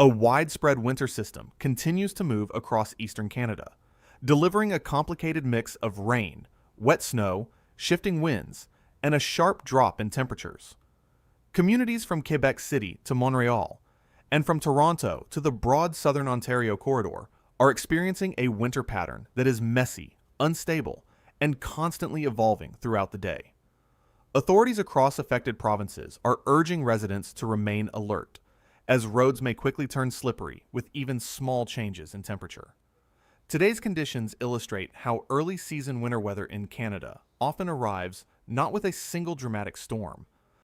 A widespread winter system continues to move across eastern Canada, delivering a complicated mix of rain, wet snow, shifting winds, and a sharp drop in temperatures. Communities from Quebec City to Montreal, and from Toronto to the broad southern Ontario corridor, are experiencing a winter pattern that is messy, unstable, and constantly evolving throughout the day. Authorities across affected provinces are urging residents to remain alert, as roads may quickly turn slippery with even small changes in temperature. Today's conditions illustrate how early season winter weather in Canada often arrives not with a single dramatic storm,